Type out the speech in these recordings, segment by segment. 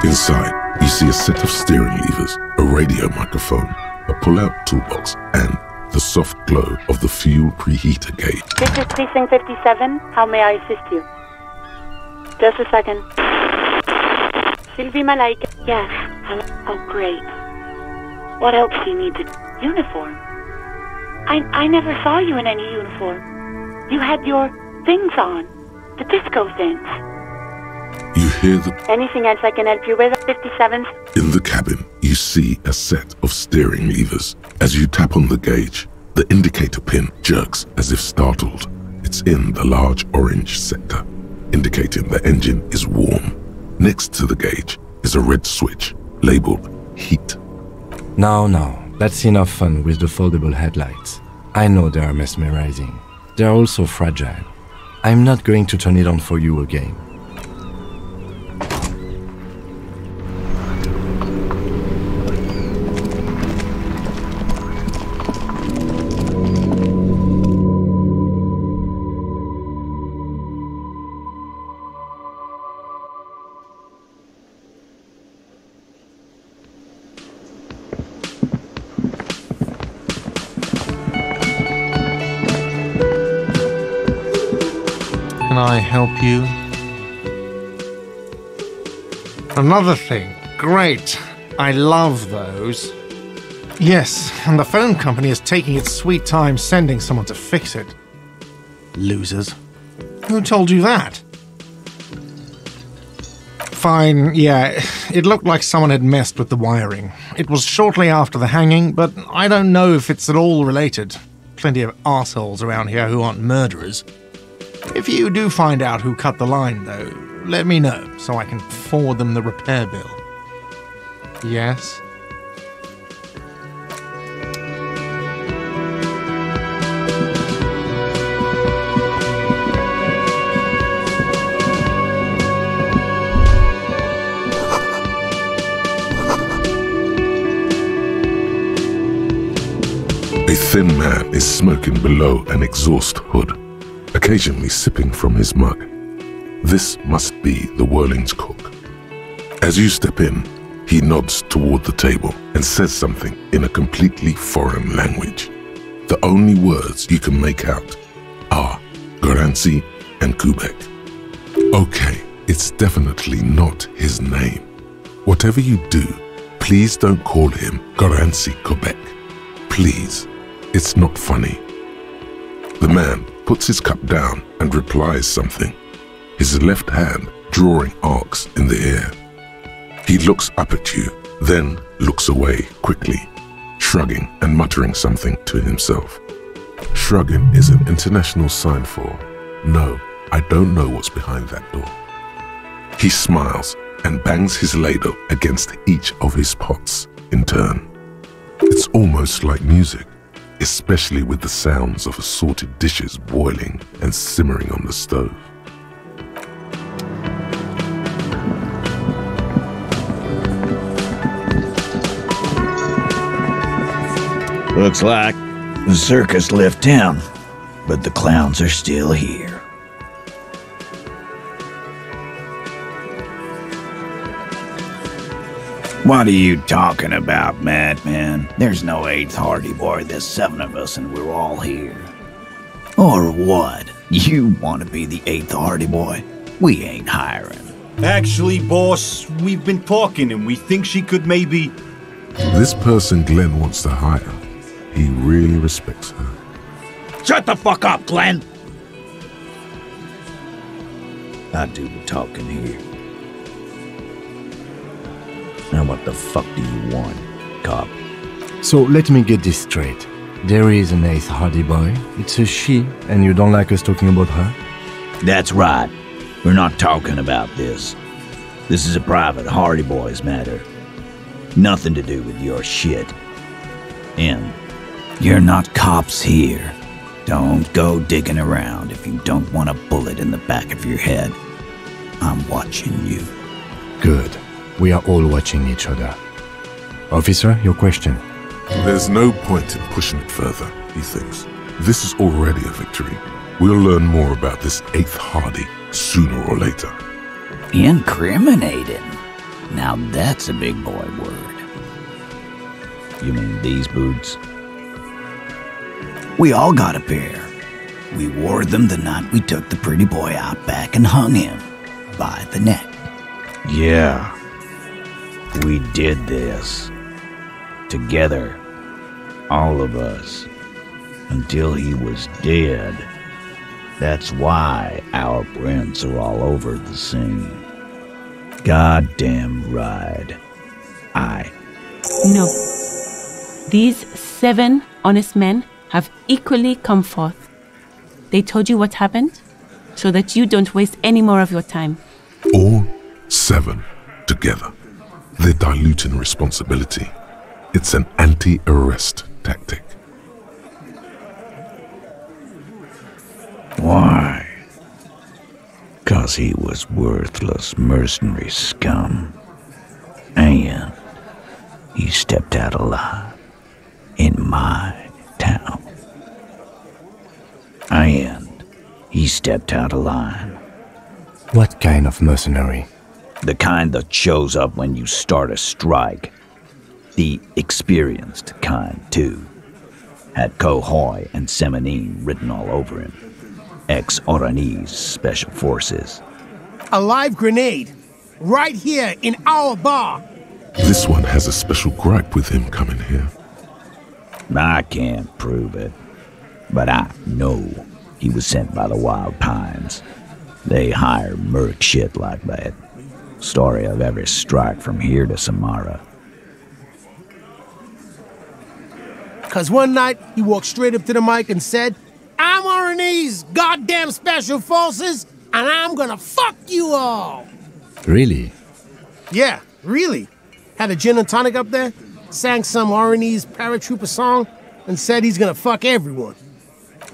Inside, you see a set of steering levers, a radio microphone, a pull-out toolbox, and the soft glow of the fuel preheater gauge. This is Precinct 57. How may I assist you? Just a second. Sylvie Malaika. Yes. Hello. Oh, great. What else do you need? Uniform? I never saw you in any uniform. You had your things on. The disco things. You hear the... Anything else I can help you with, 57? In the cabin, you see a set of steering levers. As you tap on the gauge, the indicator pin jerks as if startled. It's in the large orange sector, indicating the engine is warm. Next to the gauge is a red switch labeled heat. Now, that's enough fun with the foldable headlights. I know they are mesmerizing. They are also fragile. I'm not going to turn it on for you again. Can I help you? Another thing. Great. I love those. Yes, and the phone company is taking its sweet time sending someone to fix it. Losers. Who told you that? Fine, yeah, it looked like someone had messed with the wiring. It was shortly after the hanging, but I don't know if it's at all related. Plenty of assholes around here who aren't murderers. If you do find out who cut the line, though, let me know so I can forward them the repair bill. Yes? A thin man is smoking below an exhaust hood, occasionally sipping from his mug. This must be the Whirling's cook. As you step in, he nods toward the table and says something in a completely foreign language. The only words you can make out are Garancy and Quebec. Okay, it's definitely not his name. Whatever you do, please don't call him Garancy Quebec. Please, it's not funny. The man puts his cup down and replies something, his left hand drawing arcs in the air. He looks up at you, then looks away quickly, shrugging and muttering something to himself. Shrugging is an international sign for, no, I don't know what's behind that door. He smiles and bangs his ladle against each of his pots in turn. It's almost like music, especially with the sounds of assorted dishes boiling and simmering on the stove. Looks like the circus left town, but the clowns are still here. What are you talking about, madman? There's no 8th Hardy Boy, there's 7 of us and we're all here. Or what? You want to be the 8th Hardy Boy? We ain't hiring. Actually, boss, we've been talking and we think she could maybe... This person Glenn wants to hire, he really respects her. Shut the fuck up, Glenn! I do the talking here. Now what the fuck do you want, cop? So let me get this straight. There is an 8th Hardy Boy. It's a she, and you don't like us talking about her? That's right. We're not talking about this. This is a private Hardy Boys matter. Nothing to do with your shit. And you're not cops here. Don't go digging around if you don't want a bullet in the back of your head. I'm watching you. Good. We are all watching each other. Officer, your question. There's no point in pushing it further, he thinks. This is already a victory. We'll learn more about this 8th Hardy sooner or later. Incriminating. Now that's a big boy word. You mean these boots? We all got a pair. We wore them the night we took the pretty boy out back and hung him by the neck. Yeah, we did this. Together, all of us, until he was dead. That's why our prints are all over the scene. Goddamn right. No. These 7 honest men have equally come forth. They told you what happened, so that you don't waste any more of your time. All 7 together. They're diluting responsibility. It's an anti-arrest tactic. Why? 'Cause he was worthless mercenary scum. And he stepped out alive in my town. And he stepped out alive. What kind of mercenary? The kind that shows up when you start a strike. The experienced kind, too. Had Cohoy and Semenine written all over him. Ex-Oranese Special Forces. A live grenade, right here in our bar. This one has a special gripe with him coming here. I can't prove it, but I know he was sent by the Wild Pines. They hire merc shit like that. Story of every strike from here to Samara. 'Cause one night, he walked straight up to the mic and said, "I'm Oranese goddamn Special Forces, and I'm gonna fuck you all." Really? Yeah, really. Had a gin and tonic up there, sang some Oranese paratrooper song, and said he's gonna fuck everyone.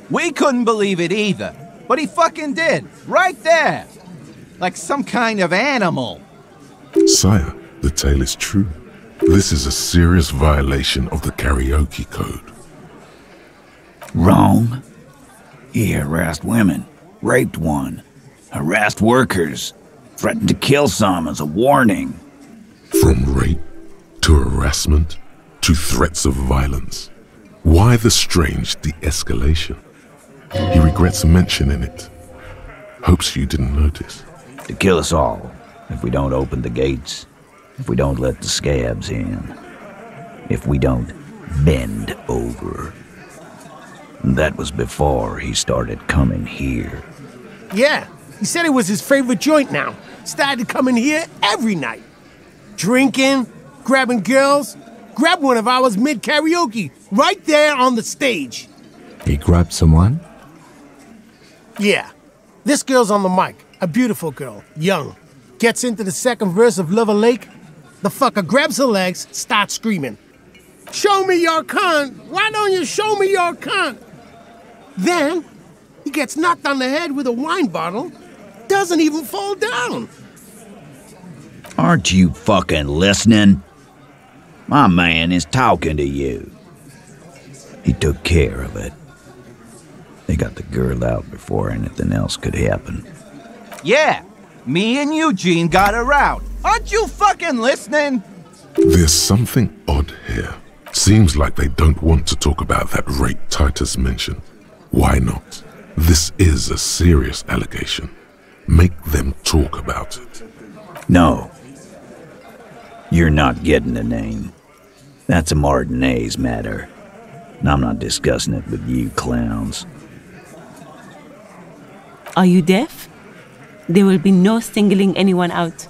We couldn't believe it either, but he fucking did, right there. Like some kind of animal. Sire, the tale is true. This is a serious violation of the karaoke code. Wrong. He harassed women, raped one, harassed workers, threatened to kill some as a warning. From rape to harassment to threats of violence. Why the strange de-escalation? He regrets mentioning it. Hopes you didn't notice. To kill us all, if we don't open the gates, if we don't let the scabs in, if we don't bend over. That was before he started coming here. Yeah, he said it was his favorite joint now. Started coming here every night. Drinking, grabbing girls. Grabbed one of ours mid-karaoke, right there on the stage. He grabbed someone? Yeah, this girl's on the mic. A beautiful girl, young. Gets into the second verse of Lover Lake. The fucker grabs her legs, starts screaming. "Show me your cunt! Why don't you show me your cunt?" Then, he gets knocked on the head with a wine bottle. Doesn't even fall down. Aren't you fucking listening? My man is talking to you. He took care of it. They got the girl out before anything else could happen. Yeah, me and Eugene got around. Aren't you fucking listening? There's something odd here. Seems like they don't want to talk about that rape Titus mentioned. Why not? This is a serious allegation. Make them talk about it. No. You're not getting the name. That's a Martinez matter. And I'm not discussing it with you clowns. Are you deaf? There will be no singling anyone out.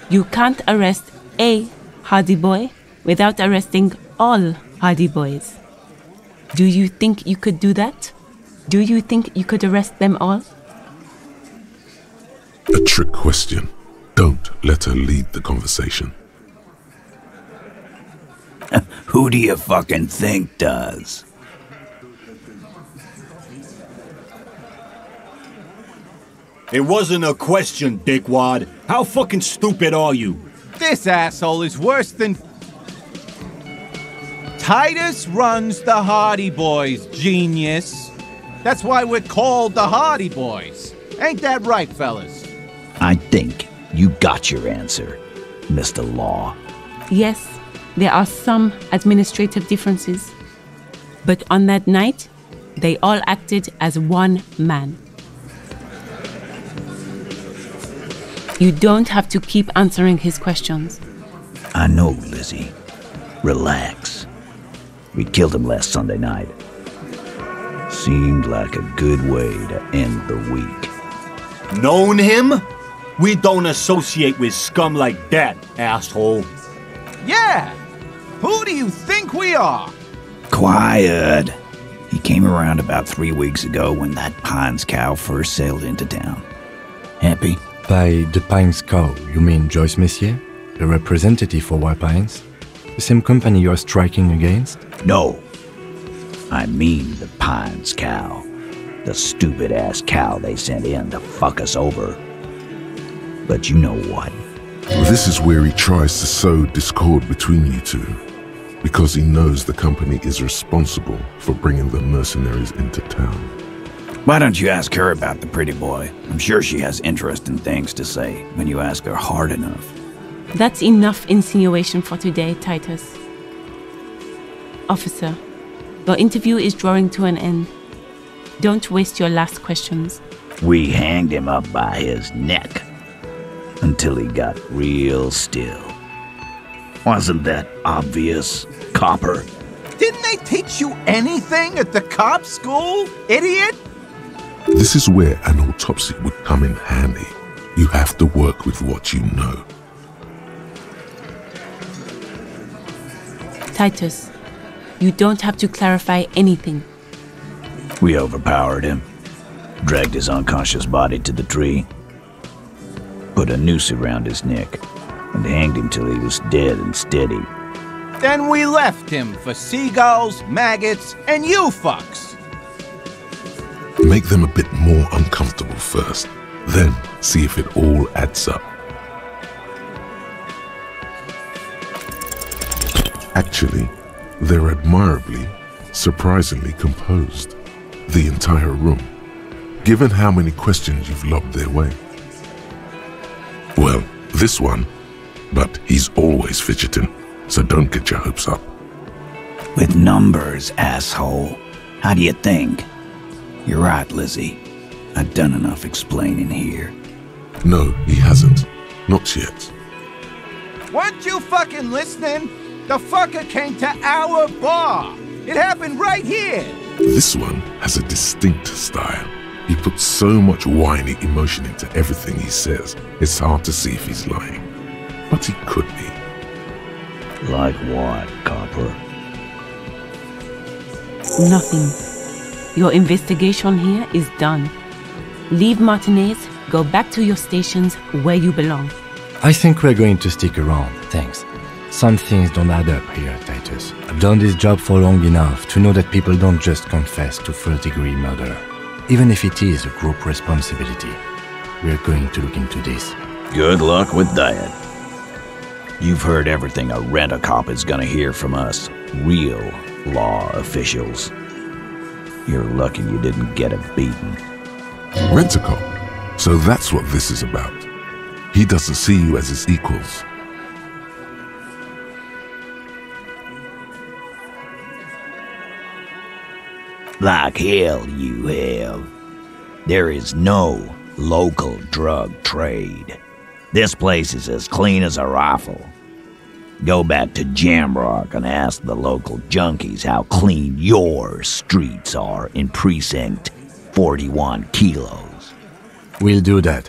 You can't arrest a Hardy Boy without arresting all Hardy Boys. Do you think you could do that? Do you think you could arrest them all? A trick question. Don't let her lead the conversation. Who do you fucking think does? It wasn't a question, dickwad. How fucking stupid are you? This asshole is worse than... Titus runs the Hardy Boys, genius. That's why we're called the Hardy Boys. Ain't that right, fellas? I think you got your answer. Mr. Law. Yes, there are some administrative differences. But on that night, they all acted as one man. You don't have to keep answering his questions. I know, Lizzie. Relax. We killed him last Sunday night. Seemed like a good way to end the week. Known him? We don't associate with scum like that, asshole. Yeah! Who do you think we are? Quiet. He came around about 3 weeks ago when that Pines cow first sailed into town. Happy? By the Pines cow, you mean Joyce Messier? The representative for White Pines? The same company you're striking against? No. I mean the Pines cow. The stupid-ass cow they sent in to fuck us over. But you know what? This is where he tries to sow discord between you two, because he knows the company is responsible for bringing the mercenaries into town. Why don't you ask her about the pretty boy? I'm sure she has interesting things to say when you ask her hard enough. That's enough insinuation for today, Titus. Officer, your interview is drawing to an end. Don't waste your last questions. We hanged him up by his neck until he got real still. Wasn't that obvious, Copper? Didn't they teach you anything at the cop school, idiot? This is where an autopsy would come in handy. You have to work with what you know. Titus, you don't have to clarify anything. We overpowered him, dragged his unconscious body to the tree, put a noose around his neck, and hanged him till he was dead and steady. Then we left him for seagulls, maggots, and you fucks. Make them a bit more uncomfortable first, then see if it all adds up. Actually, they're admirably, surprisingly composed. The entire room, given how many questions you've lobbed their way. Well, this one, but he's always fidgeting, so don't get your hopes up. With numbers, asshole. How do you think? You're right, Lizzie. I've done enough explaining here. No, he hasn't. Not yet. Weren't you fucking listening? The fucker came to our bar. It happened right here. This one has a distinct style. He puts so much whiny emotion into everything he says, it's hard to see if he's lying. But he could be. Like what, Copper? Nothing. Your investigation here is done. Leave Martinez, go back to your stations where you belong. I think we're going to stick around, thanks. Some things don't add up here, Titus. I've done this job for long enough to know that people don't just confess to first-degree murder. Even if it is a group responsibility, we're going to look into this. Good luck with that. You've heard everything a rent-a-cop is gonna hear from us, real law officials. You're lucky you didn't get a beating. Rent-a-cop? So that's what this is about. He doesn't see you as his equals. Like hell you have. There is no local drug trade. This place is as clean as a rifle. Go back to Jamrock and ask the local junkies how clean your streets are in Precinct 41 Kilos. We'll do that.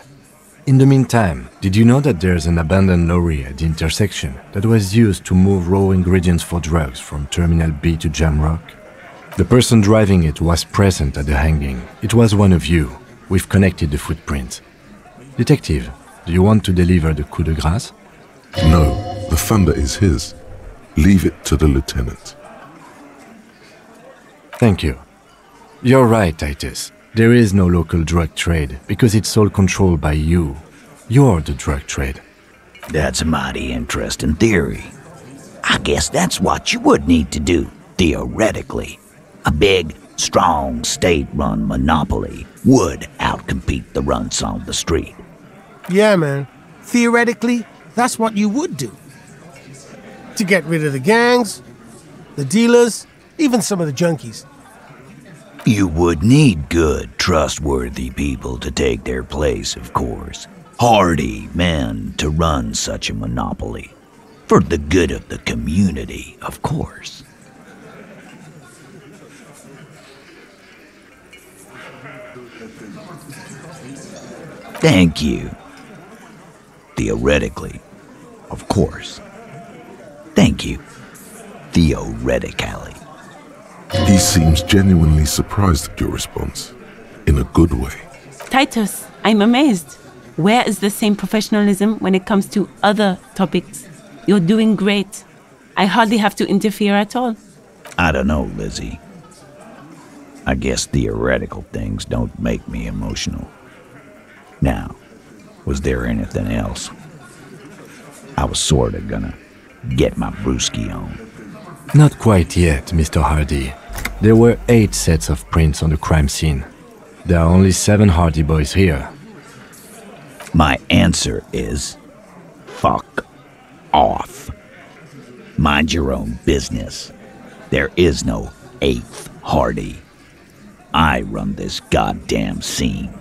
In the meantime, did you know that there's an abandoned lorry at the intersection that was used to move raw ingredients for drugs from Terminal B to Jamrock? The person driving it was present at the hanging. It was one of you. We've connected the footprints. Detective, do you want to deliver the coup de grâce? No, the thunder is his. Leave it to the lieutenant. Thank you. You're right, Titus. There is no local drug trade because it's all controlled by you. You're the drug trade. That's a mighty interesting theory. I guess that's what you would need to do, theoretically. A big, strong, state-run monopoly would outcompete the runts on the street. Yeah, man. Theoretically, that's what you would do. To get rid of the gangs, the dealers, even some of the junkies. You would need good, trustworthy people to take their place, of course. Hardy men to run such a monopoly. For the good of the community, of course. Thank you. Theoretically, of course. Thank you. Theoretically. He seems genuinely surprised at your response, in a good way. Titus, I'm amazed. Where is the same professionalism when it comes to other topics? You're doing great. I hardly have to interfere at all. I don't know, Lizzie. I guess theoretical things don't make me emotional. Now, was there anything else? I was sorta gonna get my brewski on. Not quite yet, Mr. Hardy. There were 8 sets of prints on the crime scene. There are only 7 Hardy boys here. My answer is fuck off. Mind your own business. There is no 8th Hardy. I run this goddamn scene.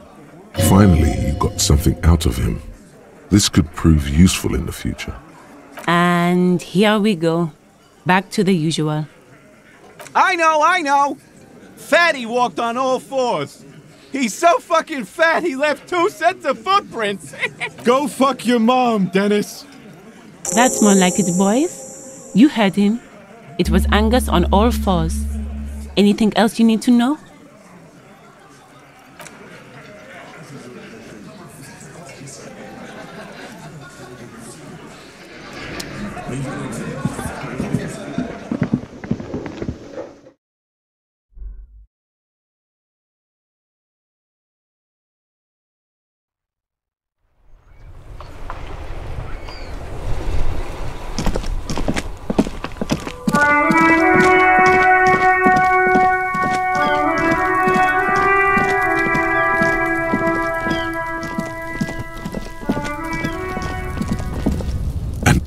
Finally, you got something out of him. This could prove useful in the future. And here we go. Back to the usual. I know! Fatty walked on all 4s. He's so fucking fat he left 2 sets of footprints. Go fuck your mom, Dennis. That's more like it, boys. You heard him. It was Angus on all 4s. Anything else you need to know?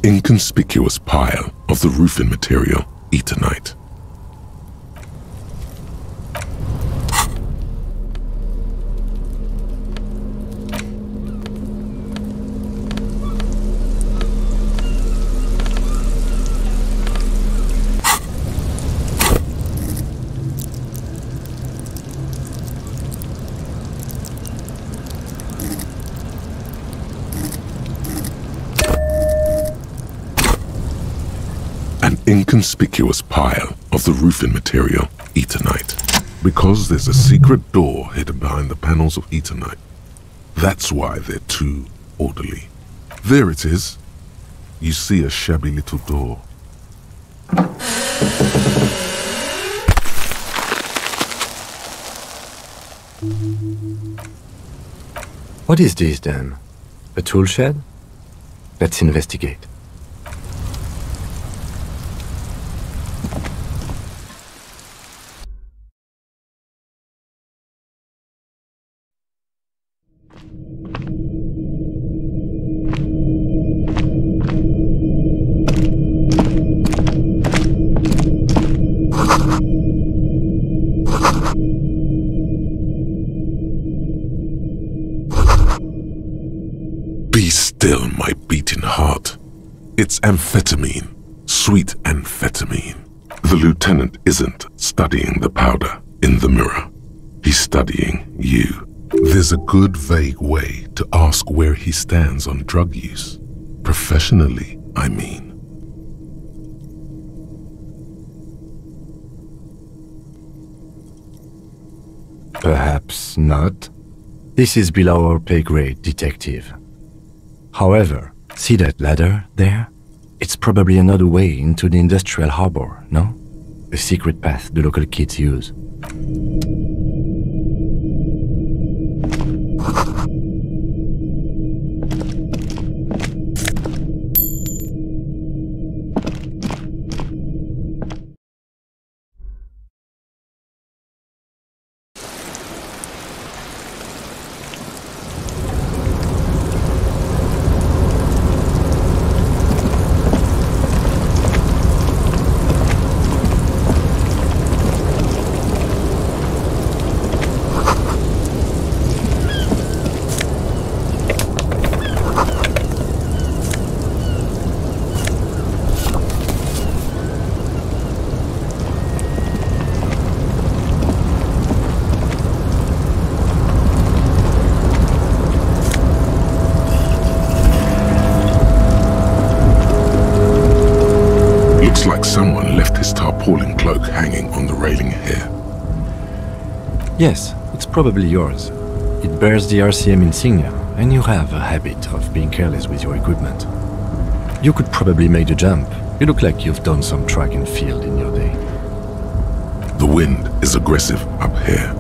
Inconspicuous pile of the roofing material, Eternite. Inconspicuous pile of the roofing material, Eternite. Because there's a secret door hidden behind the panels of Eternite. That's why they're too orderly. There it is. You see a shabby little door. What is this then? A tool shed? Let's investigate. Be still, my beating heart. It's amphetamine, sweet amphetamine. The lieutenant isn't studying the powder in the mirror. He's studying you. There's a good vague way to ask where he stands on drug use. Professionally, I mean. Perhaps not. This is below our pay grade, detective. However, see that ladder there? It's probably another way into the industrial harbor, no? A secret path the local kids use. Looks like someone left his tarpaulin cloak hanging on the railing here. Yes, it's probably yours. It bears the RCM insignia, and you have a habit of being careless with your equipment. You could probably make the jump. You look like you've done some track and field in your day. The wind is aggressive up here.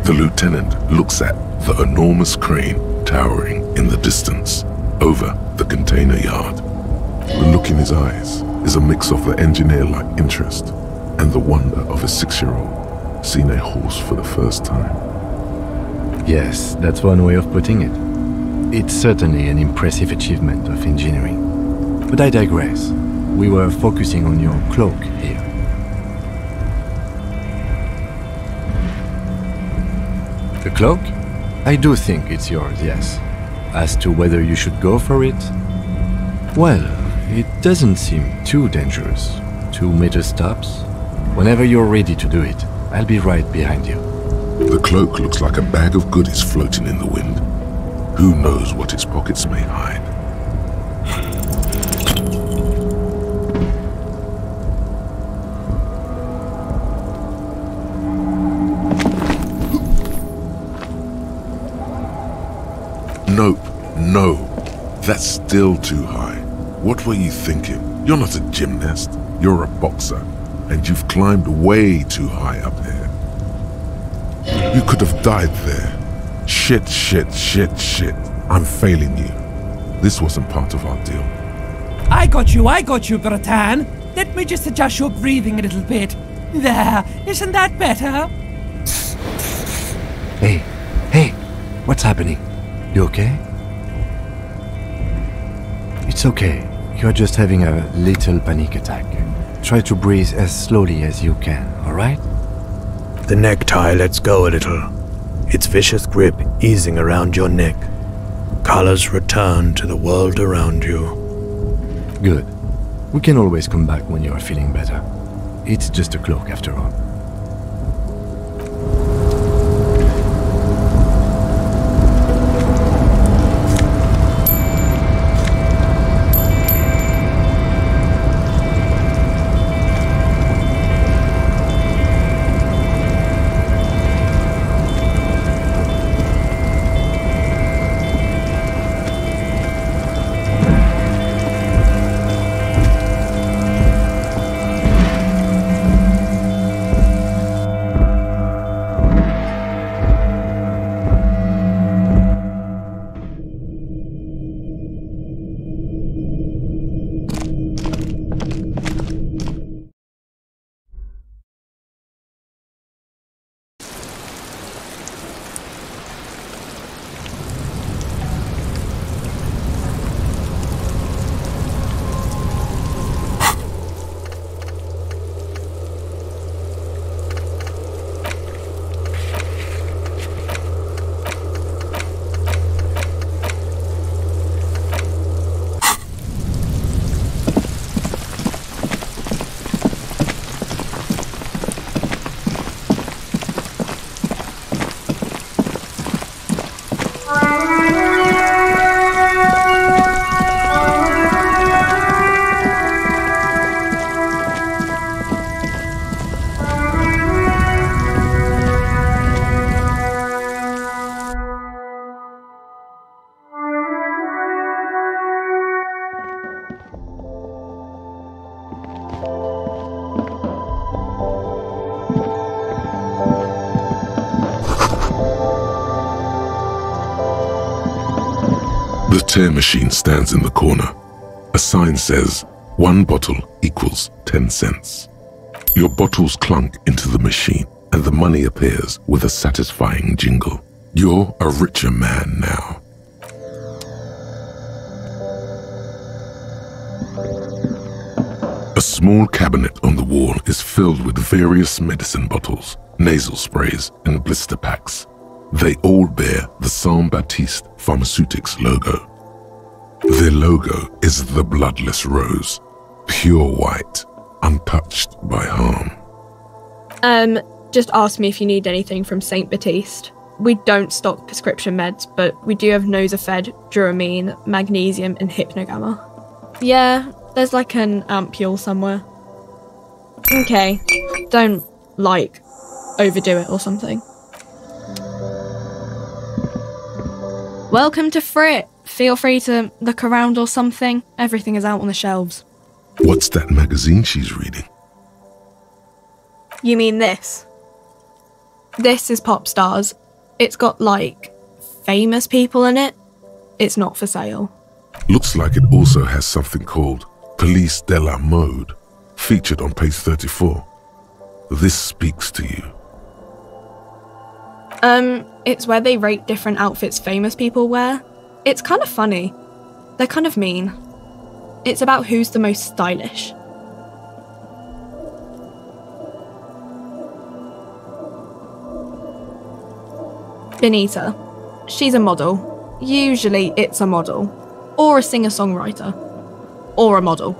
The lieutenant looks at the enormous crane towering in the distance over the container yard. The look in his eyes is a mix of the engineer-like interest and the wonder of a 6-year-old seeing a horse for the first time. Yes, that's one way of putting it. It's certainly an impressive achievement of engineering. But I digress. We were focusing on your cloak here. The cloak? I do think it's yours, yes. As to whether you should go for it? Well, it doesn't seem too dangerous. 2 meter stops. Whenever you're ready to do it, I'll be right behind you. The cloak looks like a bag of goodies floating in the wind. Who knows what its pockets may hide? Nope, no. That's still too high. What were you thinking? You're not a gymnast. You're a boxer. And you've climbed way too high up here. You could have died there. Shit. I'm failing you. This wasn't part of our deal. I got you, Gratan. Let me just adjust your breathing a little bit. There, isn't that better? Hey, what's happening? You okay? It's okay. You're just having a little panic attack. Try to breathe as slowly as you can, alright? The necktie lets go a little, its vicious grip easing around your neck. Colors return to the world around you. Good. We can always come back when you're feeling better. It's just a cloak after all. The tear machine stands in the corner. A sign says, 1 bottle equals 10 cents. Your bottles clunk into the machine and the money appears with a satisfying jingle. You're a richer man now. A small cabinet on the wall is filled with various medicine bottles, nasal sprays, and blister packs. They all bear the Saint-Baptiste Pharmaceutics logo. Their logo is the bloodless rose, pure white, untouched by harm. Just ask me if you need anything from Saint Baptiste. We don't stock prescription meds, but we do have Nosafed, Duramine, Magnesium, and Hypnogamma. Yeah, There's like an ampule somewhere. Okay, don't, like, overdo it or something. Welcome to Frit. Feel free to look around or something. Everything is out on the shelves. What's that magazine she's reading? You mean this? This is Pop Stars. It's got, like, famous people in it. It's not for sale. Looks like it also has something called Police de la Mode, featured on page 34. This speaks to you. It's where they rate different outfits famous people wear. It's kind of funny. They're kind of mean. It's about who's the most stylish. Benita. She's a model. Usually it's a model. Or a singer-songwriter. Or a model.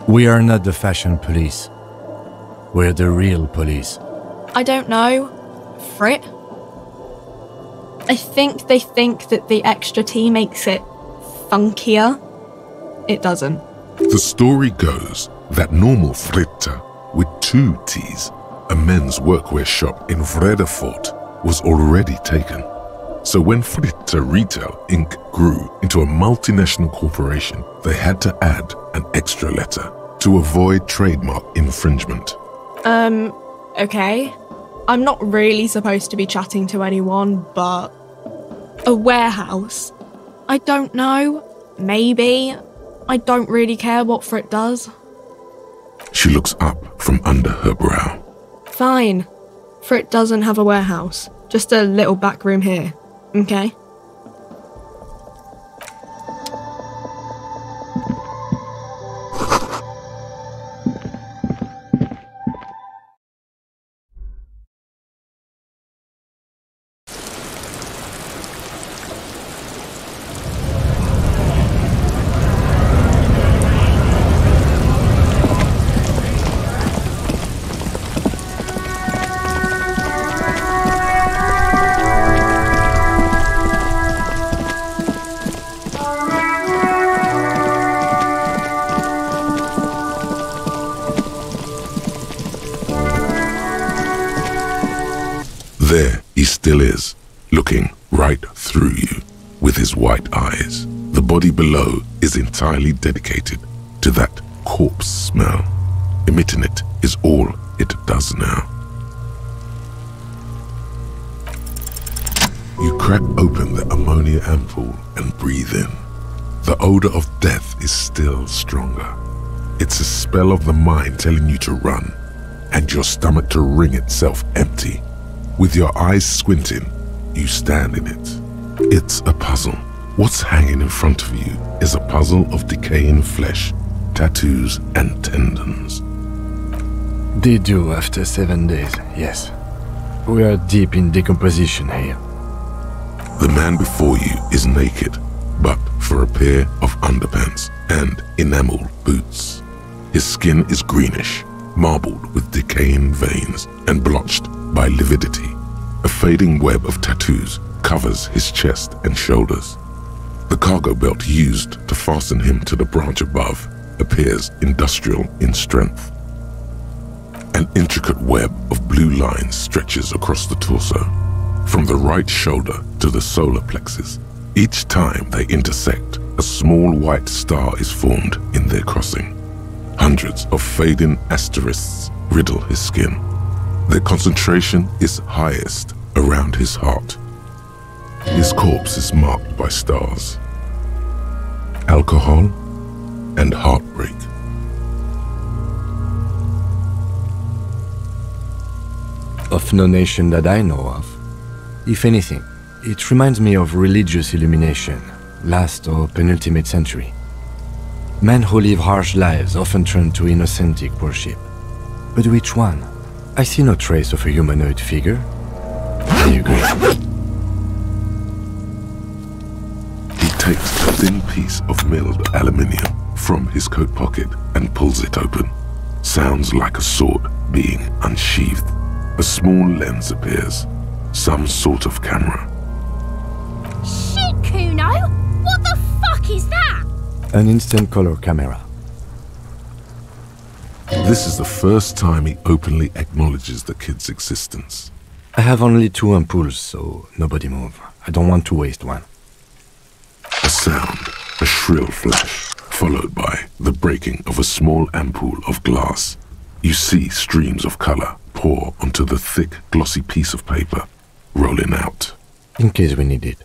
We are not the fashion police. We're the real police. I don't know. Frit? I think they think that the extra T makes it funkier. It doesn't. The story goes that normal Fritta, with 2 T's, a men's workwear shop in Vredefort, was already taken. So when Fritta Retail Inc. grew into a multinational corporation, they had to add an extra letter to avoid trademark infringement. Okay. I'm not really supposed to be chatting to anyone, but... a warehouse? I don't know. Maybe. I don't really care what Frit does. She looks up from under her brow. Fine. Frit doesn't have a warehouse. Just a little back room here. Okay? There he still is, looking right through you with his white eyes. The body below is entirely dedicated to that corpse smell. Emitting it is all it does now. You crack open the ammonia ampoule and breathe in. The odor of death is still stronger. It's a spell of the mind telling you to run, and your stomach to wring itself empty. With your eyes squinting, you stand in it. It's a puzzle. What's hanging in front of you is a puzzle of decaying flesh, tattoos, and tendons. They do after 7 days, yes. We are deep in decomposition here. The man before you is naked, but for a pair of underpants and enameled boots. His skin is greenish, marbled with decaying veins and blotched by lividity. A fading web of tattoos covers his chest and shoulders. The cargo belt used to fasten him to the branch above appears industrial in strength. An intricate web of blue lines stretches across the torso, from the right shoulder to the solar plexus. Each time they intersect, a small white star is formed in their crossing. Hundreds of fading asterisks riddle his skin. Their concentration is highest around his heart. His corpse is marked by stars, alcohol, and heartbreak. Of no nation that I know of. If anything, it reminds me of religious illumination, last or penultimate century. Men who live harsh lives often turn to innocentic worship. But which one? I see no trace of a humanoid figure. I agree. He takes a thin piece of milled aluminium from his coat pocket and pulls it open. Sounds like a sword being unsheathed. A small lens appears, some sort of camera. Shit, Kuno! What the fuck is that? An instant color camera. This is the first time he openly acknowledges the kid's existence. I have only 2 ampoules, so nobody move. I don't want to waste one. A sound, a shrill flash, followed by the breaking of a small ampoule of glass. You see streams of color pour onto the thick, glossy piece of paper, rolling out. In case we need it.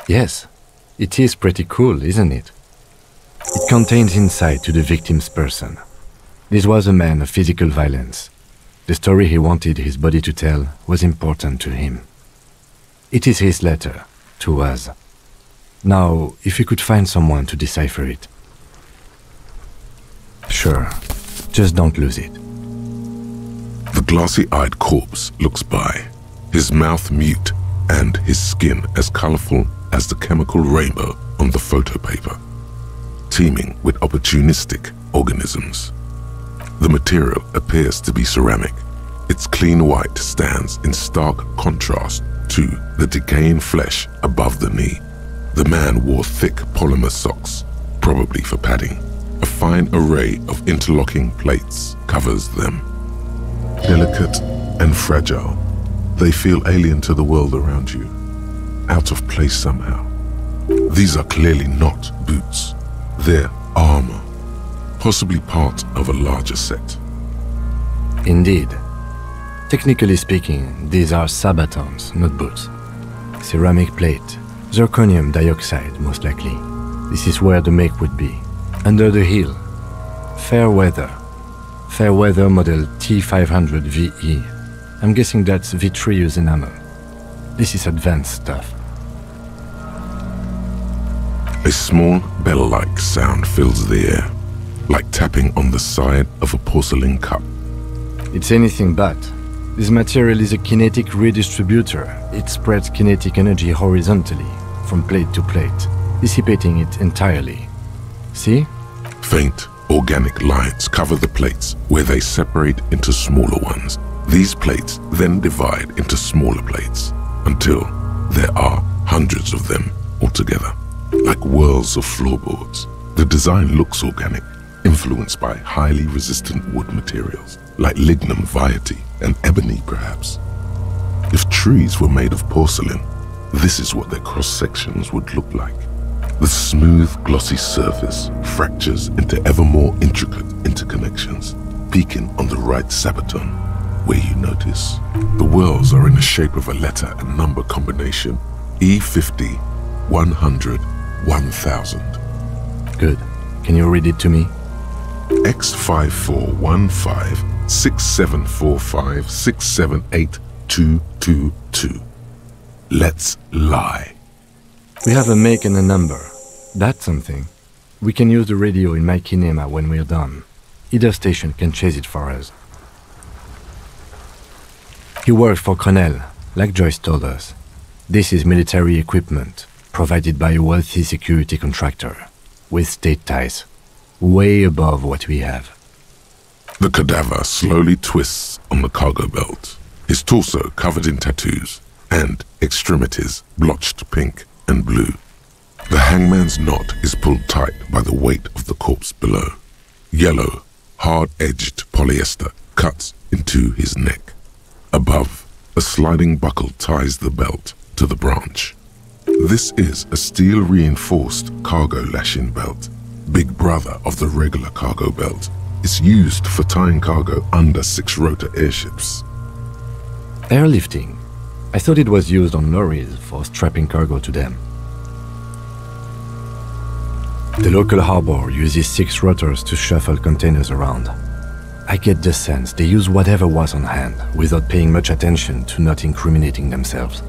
Yes, it is pretty cool, isn't it? It contains insight to the victim's person. This was a man of physical violence. The story he wanted his body to tell was important to him. It is his letter to us. Now, if you could find someone to decipher it. Sure, just don't lose it. The glassy-eyed corpse looks by, his mouth mute and his skin as colorful as the chemical rainbow on the photo paper, teeming with opportunistic organisms. The material appears to be ceramic. Its clean white stands in stark contrast to the decaying flesh above the knee. The man wore thick polymer socks, probably for padding. A fine array of interlocking plates covers them. Delicate and fragile, they feel alien to the world around you, out of place somehow. These are clearly not boots. They're armor, possibly part of a larger set. Indeed. Technically speaking, these are sabatons, not boots. Ceramic plate, zirconium dioxide most likely. This is where the make would be. Under the heel. Fair weather model T500 VE. I'm guessing that's vitreous enamel. This is advanced stuff. A small bell-like sound fills the air, like tapping on the side of a porcelain cup. It's anything but. This material is a kinetic redistributor. It spreads kinetic energy horizontally, from plate to plate, dissipating it entirely. See? Faint, organic lines cover the plates where they separate into smaller ones. These plates then divide into smaller plates until there are hundreds of them altogether, like whirls of floorboards. The design looks organic, influenced by highly resistant wood materials, like lignum vitae and ebony perhaps. If trees were made of porcelain, this is what their cross-sections would look like. The smooth, glossy surface fractures into ever more intricate interconnections, peaking on the right sabaton, where you notice the whorls are in the shape of a letter and number combination, E50, 100, 1000. Good. Can you read it to me? X5415 6745 678222. Let's lie. We have a make and a number. That's something. We can use the radio in my kinema when we're done. Either station can chase it for us. He worked for Cornell, like Joyce told us. This is military equipment, provided by a wealthy security contractor, with state ties, way above what we have. The cadaver slowly twists on the cargo belt, his torso covered in tattoos, and extremities blotched pink and blue. The hangman's knot is pulled tight by the weight of the corpse below. Yellow, hard-edged polyester cuts into his neck. Above, a sliding buckle ties the belt to the branch. This is a steel-reinforced cargo lashing belt, big brother of the regular cargo belt. It's used for tying cargo under 6-rotor airships. Airlifting. I thought it was used on lorries for strapping cargo to them. The local harbor uses 6 rotors to shuffle containers around. I get the sense they use whatever was on hand without paying much attention to not incriminating themselves.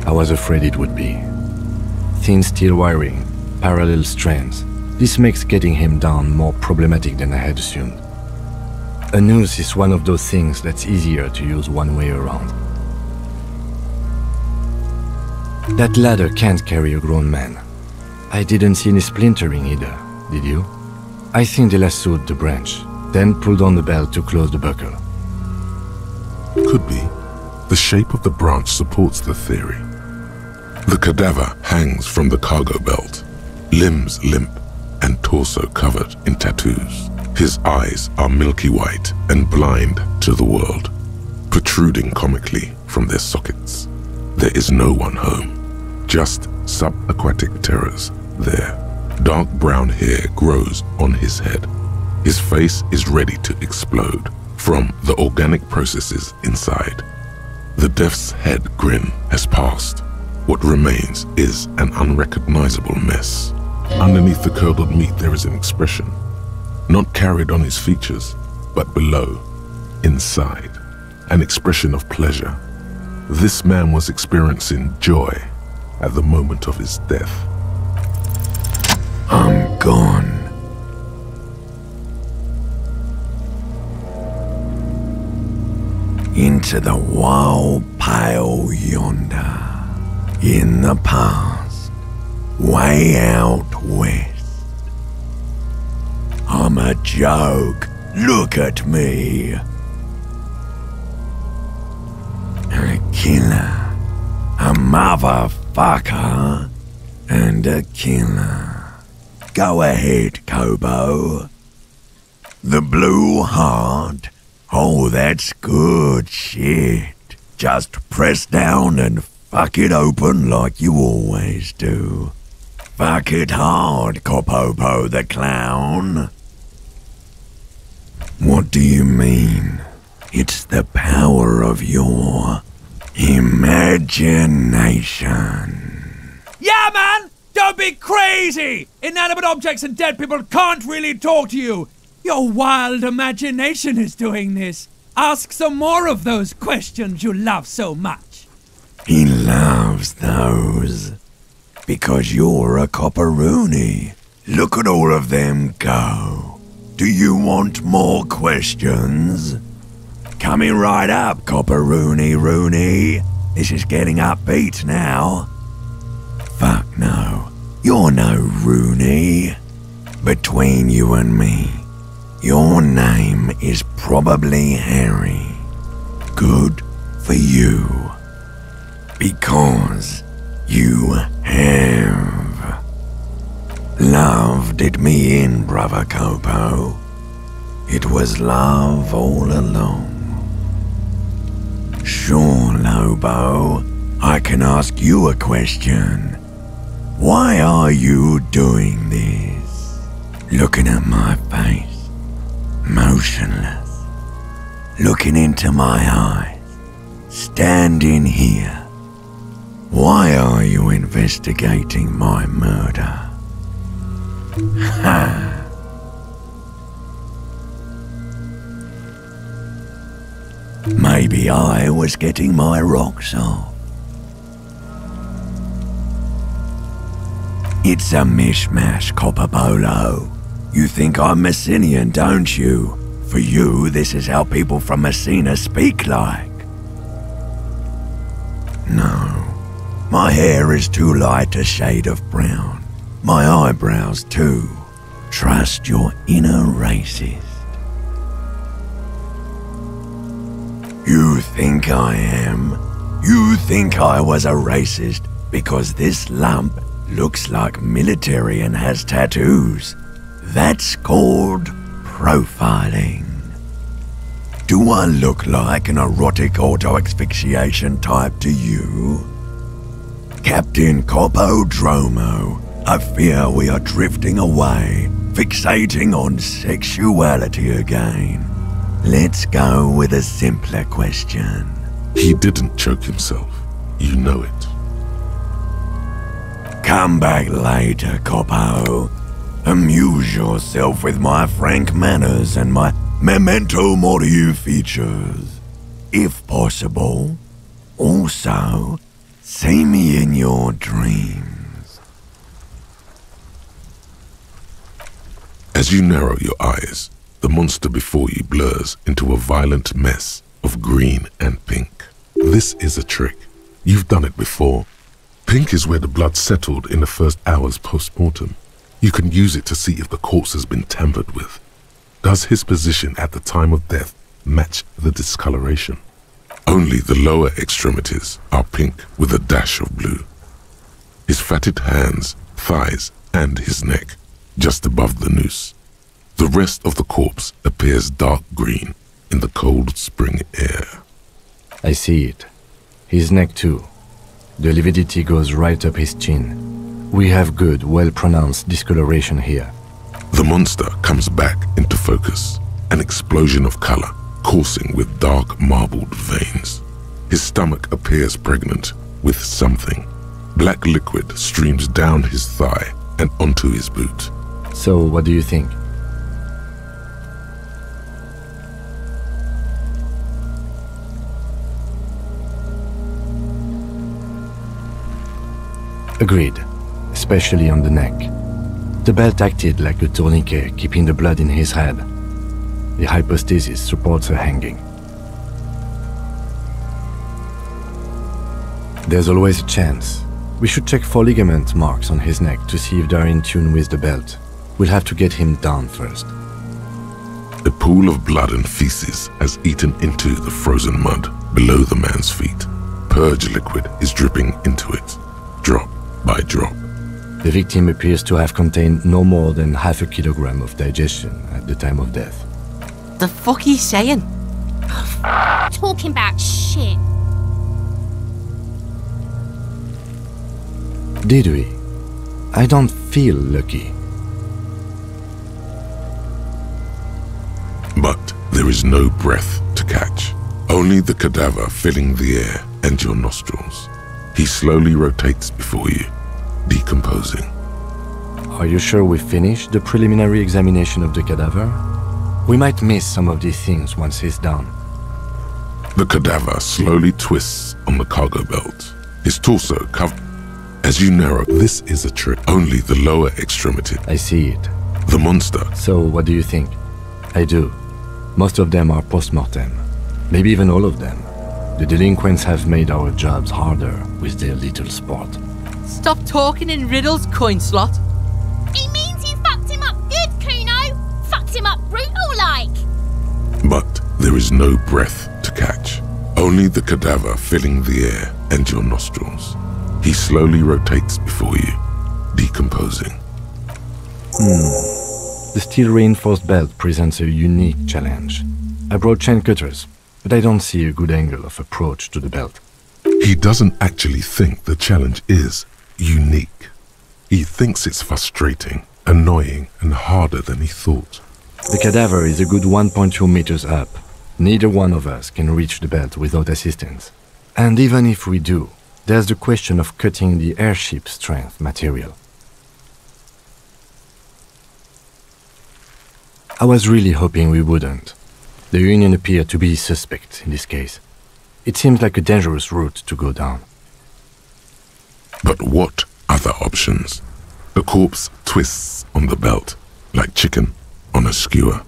I was afraid it would be. Thin steel wiring, parallel strands. This makes getting him down more problematic than I had assumed. A noose is one of those things that's easier to use one way around. That ladder can't carry a grown man. I didn't see any splintering either, did you? I think they lassoed the branch, then pulled on the belt to close the buckle. Could be. The shape of the branch supports the theory. The cadaver hangs from the cargo belt, limbs limp and torso covered in tattoos. His eyes are milky white and blind to the world, protruding comically from their sockets. There is no one home, just subaquatic terrors there. Dark brown hair grows on his head. His face is ready to explode from the organic processes inside. The death's head grin has passed. What remains is an unrecognizable mess. Underneath the curdled meat there is an expression, not carried on his features, but below, inside, an expression of pleasure. This man was experiencing joy at the moment of his death. I'm gone. Into the wild pale yonder. In the past, way out west. I'm a joke. Look at me. A killer. A motherfucker. And a killer. Go ahead, Kobo. The blue heart. Oh, that's good shit. Just press down and fuck it open like you always do. Fuck it hard, Kopopo the clown. What do you mean? It's the power of your imagination. Yeah, man! Don't be crazy! Inanimate objects and dead people can't really talk to you. Your wild imagination is doing this. Ask some more of those questions you love so much. He loves those. Because you're a copperoony. Look at all of them go. Do you want more questions? Coming right up, copperoony Rooney. This is getting upbeat now. Fuck no. You're no Rooney. Between you and me, your name is probably Harry. Good for you. Because you have. Love did me in, brother Copo. It was love all along. Sure, Lobo, I can ask you a question. Why are you doing this? Looking at my face, motionless. Looking into my eyes, standing here. Why are you investigating my murder? Ha! Maybe I was getting my rocks off. It's a mishmash, Copperbolo. You think I'm Messinian, don't you? For you, this is how people from Messina speak like. No. My hair is too light a shade of brown. My eyebrows too. Trust your inner racist. You think I am? You think I was a racist because this lump looks like military and has tattoos? That's called profiling. Do I look like an erotic auto-asphyxiation type to you? Captain Copodromo, I fear we are drifting away, fixating on sexuality again. Let's go with a simpler question. He didn't choke himself. You know it. Come back later, Coppo. Amuse yourself with my frank manners and my memento mori features. If possible. Also, see me in your dreams. As you narrow your eyes, the monster before you blurs into a violent mess of green and pink. This is a trick. You've done it before. Pink is where the blood settled in the first hours post-mortem. You can use it to see if the corpse has been tampered with. Does his position at the time of death match the discoloration? Only the lower extremities are pink with a dash of blue. his fatted hands, thighs, and his neck, just above the noose. The rest of the corpse appears dark green in the cold spring air. I see it. His neck too. The lividity goes right up his chin. We have good, well-pronounced discoloration here. The monster comes back into focus, an explosion of color, coursing with dark marbled veins. His stomach appears pregnant with something. Black liquid streams down his thigh and onto his boot. So, what do you think? Agreed, especially on the neck. The belt acted like a tourniquet, keeping the blood in his head. The hypostasis supports a hanging. There's always a chance. We should check for ligament marks on his neck to see if they're in tune with the belt. We'll have to get him down first. A pool of blood and feces has eaten into the frozen mud below the man's feet. Purge liquid is dripping into it, drop by drop. The victim appears to have contained no more than half a kilogram of digestion at the time of death. The fuck are you saying? Talking about shit. Did we? I don't feel lucky. But there is no breath to catch. Only the cadaver filling the air and your nostrils. He slowly rotates before you, decomposing. Are you sure we finished the preliminary examination of the cadaver? We might miss some of these things once he's done. The cadaver slowly twists on the cargo belt, his torso covered. As you narrow, this is a trick. Only the lower extremity. I see it. The monster. So, what do you think? I do. Most of them are post-mortem. Maybe even all of them. The delinquents have made our jobs harder with their little sport. Stop talking in riddles, coin slot. He means you fucked him up good, Kuno. Fucked him up brutal like. But there is no breath to catch. Only the cadaver filling the air and your nostrils. He slowly rotates before you, decomposing. The steel-reinforced belt presents a unique challenge. I brought chain cutters, but I don't see a good angle of approach to the belt. He doesn't actually think the challenge is unique. He thinks it's frustrating, annoying, and harder than he thought. The cadaver is a good 1.2 meters up. Neither one of us can reach the belt without assistance. And even if we do, there's the question of cutting the airship strength material. I was really hoping we wouldn't. The Union appeared to be suspect in this case. It seems like a dangerous route to go down. But what other options? The corpse twists on the belt, like chicken on a skewer.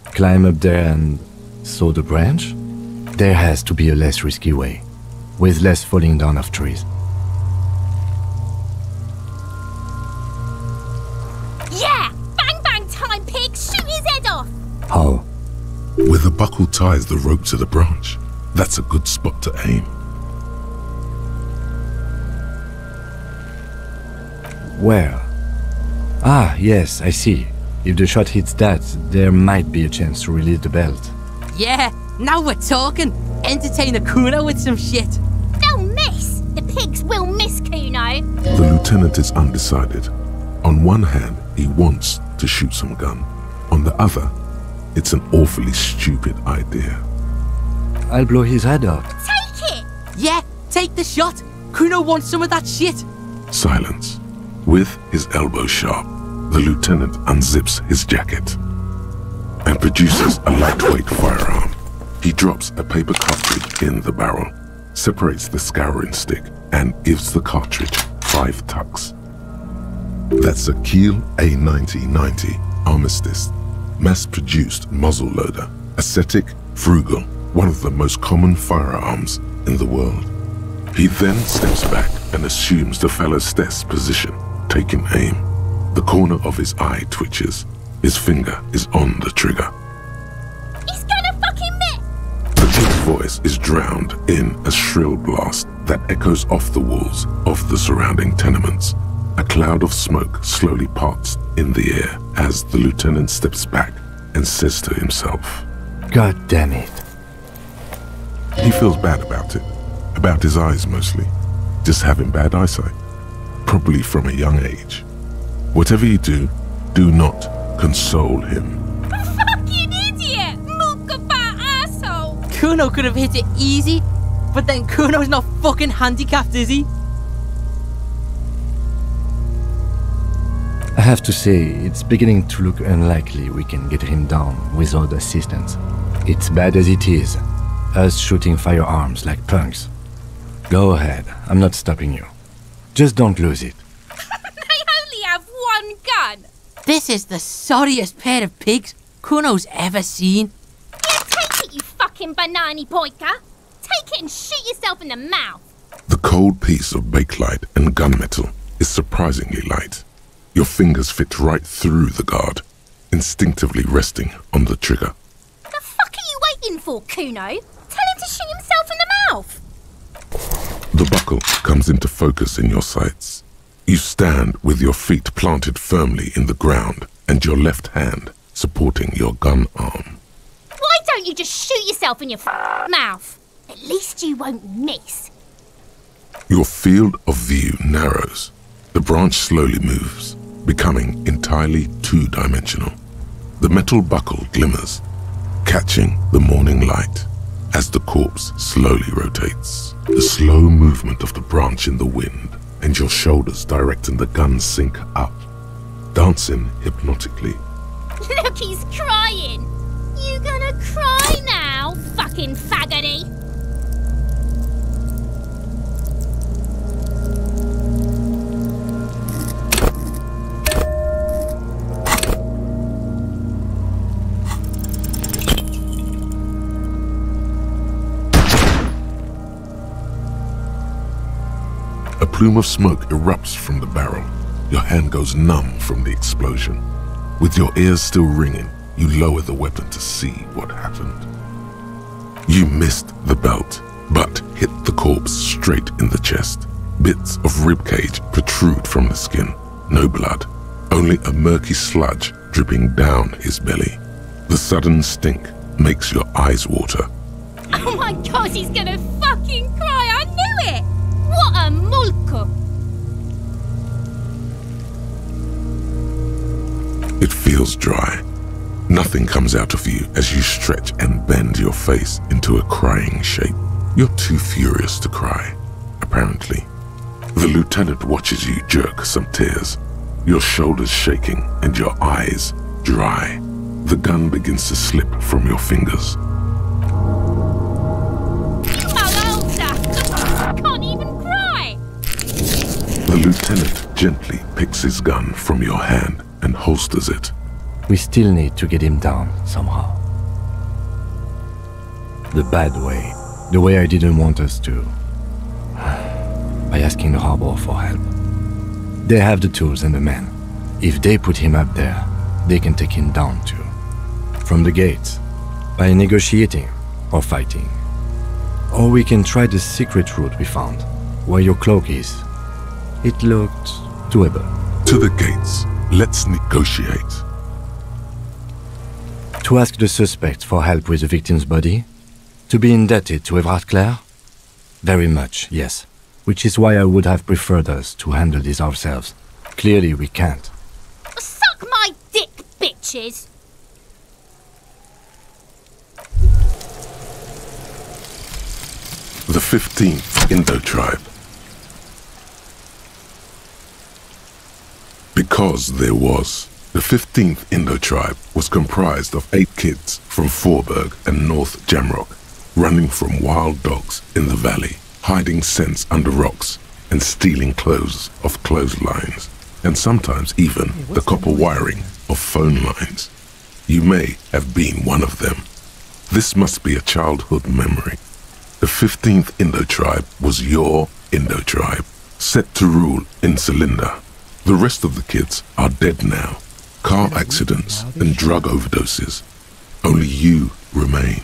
Climb up there and saw the branch? There has to be a less risky way, with less falling down of trees. Yeah! Bang bang time, pig! Shoot his head off! How? With a buckle ties the rope to the branch. That's a good spot to aim. Where? Ah, yes, I see. If the shot hits that, there might be a chance to release the belt. Yeah, now we're talking. Entertain a Kuno with some shit. They'll miss! The pigs will miss, Kuno! The lieutenant is undecided. On one hand, he wants to shoot some gun. On the other, it's an awfully stupid idea. I'll blow his head off. Take it! Yeah, take the shot. Kuno wants some of that shit. Silence. With his elbow sharp, the lieutenant unzips his jacket and produces a lightweight firearm. He drops a paper cartridge in the barrel, separates the scouring stick, and gives the cartridge 5 tucks. That's a Kiel A9090 Armistice, mass-produced muzzle-loader, ascetic, frugal, one of the most common firearms in the world. He then steps back and assumes the fellow's position, taking aim. The corner of his eye twitches. His finger is on the trigger. He's gonna fucking miss! The king's voice noise is drowned in a shrill blast that echoes off the walls of the surrounding tenements. A cloud of smoke slowly parts in the air as the lieutenant steps back and says to himself, God damn it. He feels bad about it. About his eyes mostly. Just having bad eyesight. Probably from a young age. Whatever you do, do not console him. Fucking idiot! Mookabat asshole! Kuno could have hit it easy, but then Kuno's not fucking handicapped, is he? I have to say, it's beginning to look unlikely we can get him down without assistance. It's bad as it is, us shooting firearms like punks. Go ahead, I'm not stopping you. Just don't lose it. They only have one gun! This is the sorriest pair of pigs Kuno's ever seen. Yeah, take it, you fucking banana poika! Take it and shoot yourself in the mouth! The cold piece of bakelite and gunmetal is surprisingly light. Your fingers fit right through the guard, instinctively resting on the trigger. The fuck are you waiting for, Kuno? Tell him to shoot himself in the mouth! The buckle comes into focus in your sights. You stand with your feet planted firmly in the ground and your left hand supporting your gun arm. Why don't you just shoot yourself in your mouth? At least you won't miss. Your field of view narrows. The branch slowly moves, becoming entirely two-dimensional. The metal buckle glimmers, catching the morning light as the corpse slowly rotates. The slow movement of the branch in the wind and your shoulders directing the gun sync up, dancing hypnotically. Look, he's crying! You gonna cry now, fucking faggoty? A plume of smoke erupts from the barrel. Your hand goes numb from the explosion. With your ears still ringing, you lower the weapon to see what happened. You missed the belt, but hit the corpse straight in the chest. Bits of ribcage protrude from the skin. No blood, only a murky sludge dripping down his belly. The sudden stink makes your eyes water. Oh my god, he's gonna fucking cry! I knew it! What a mulku! It feels dry. Nothing comes out of you as you stretch and bend your face into a crying shape. You're too furious to cry, apparently. The lieutenant watches you jerk some tears, your shoulders shaking and your eyes dry. The gun begins to slip from your fingers. The lieutenant gently picks his gun from your hand and holsters it. We still need to get him down somehow. The bad way. The way I didn't want us to. By asking the harbor for help. They have the tools and the men. If they put him up there, they can take him down too. From the gates. By negotiating or fighting. Or we can try the secret route we found, where your cloak is. It looked doable. To the gates. Let's negotiate. To ask the suspect for help with the victim's body? To be indebted to Everard Clare? Very much, yes. Which is why I would have preferred us to handle this ourselves. Clearly we can't. Suck my dick, bitches! The 15th Indo-Tribe. Because there was. The 15th Indo-Tribe was comprised of 8 kids from Forberg and North Jamrock, running from wild dogs in the valley, hiding scents under rocks, and stealing clothes off clotheslines, and sometimes even the copper wiring of phone lines. You may have been one of them. This must be a childhood memory. The 15th Indo-Tribe was your Indo-Tribe, set to rule in Celinda. The rest of the kids are dead now. Car accidents and drug overdoses. Only you remain.